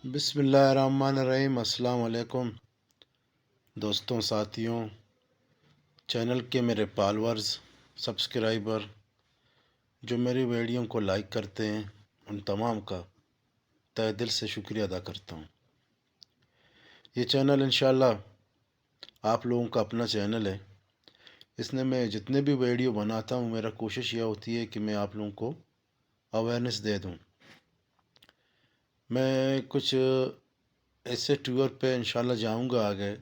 بسم اللہ الرحمن الرحیم۔ السلام علیکم دوستوں، ساتھیوں، چینل کے میرے فالورز، سبسکرائبر جو میری ویڈیو کو لائک کرتے ہیں، ان تمام کا تہہ دل سے شکریہ ادا کرتا ہوں۔ یہ چینل انشاءاللہ آپ لوگوں کا اپنا چینل ہے۔ اس میں میں جتنے بھی ویڈیو بناتا ہوں، میرا کوشش یہ ہوتی ہے کہ میں آپ لوگوں کو اویئرنیس دے دوں۔ میں کچھ ایسے ٹور پہ انشاءاللہ جاؤں گا آگے،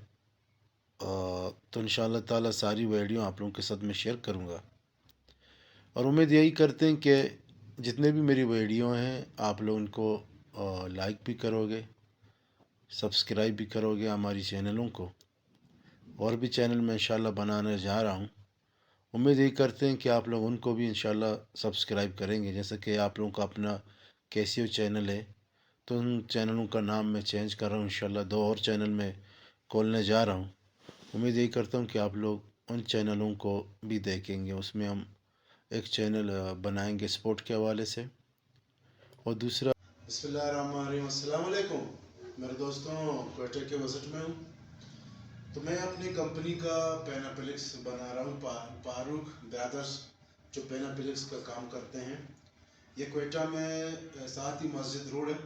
تو انشاءاللہ تعالیٰ ساری ویڈیو آپ لوگوں کے ساتھ میں شیئر کروں گا، اور امید یہی کرتے ہیں کہ جتنے بھی میری ویڈیو ہیں آپ لوگ ان کو لائک بھی کرو گے، سبسکرائب بھی کرو گے ہماری چینلوں کو، اور بھی چینل میں انشاءاللہ بنانے جا رہا ہوں۔ امید یہی کرتے ہیں کہ آپ لوگ ان کو بھی انشاءاللہ سبسکرائب کریں گے، جیسے کہ آپ لوگوں کا اپنا کیسیو چینل ہے، تو ان چینلوں کا نام میں چینج کر رہا ہوں۔ انشاءاللہ 2 اور چینل میں کھولنے جا رہا ہوں۔ امید یہی کرتا ہوں کہ آپ لوگ ان چینلوں کو بھی دیکھیں گے۔ اس میں ہم ایک چینل بنائیں گے سپورٹ کے حوالے سے، اور دوسرا بسم اللہ الرحمن الرحیم۔ السلام علیکم میرے دوستوں، کوئٹہ کے وزٹ میں ہوں، تو میں اپنی کمپنی کا پیناپلکس بنا رہا ہوں، فاروق برادرز، جو پیناپلکس کا کام کرتے ہیں۔ یہ کوئٹہ میں ساتھ ہی مسجد روڈ ہے،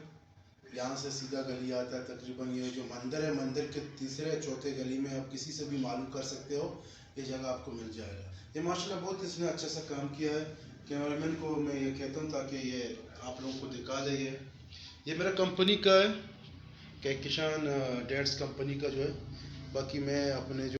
یہاں سے سیدھا گلی آتا ہے۔ تقریباً یہ جو مندر ہے، مندر کے تیسرے یا چوتھے گلی میں آپ کسی سے بھی معلوم کر سکتے ہو، یہ جگہ آپ کو مل جائے گا۔ یہ ماشاءاللہ بہت اس نے اچھا سا کام کیا ہے۔ کیمرہ مین کو میں یہ کہتا ہوں تاکہ یہ آپ لوگوں کو دکھا دے۔ یہ میرا کمپنی کا ہے، کہکشان ڈیٹس کمپنی کا جو ہے۔ باقی میں اپنے جو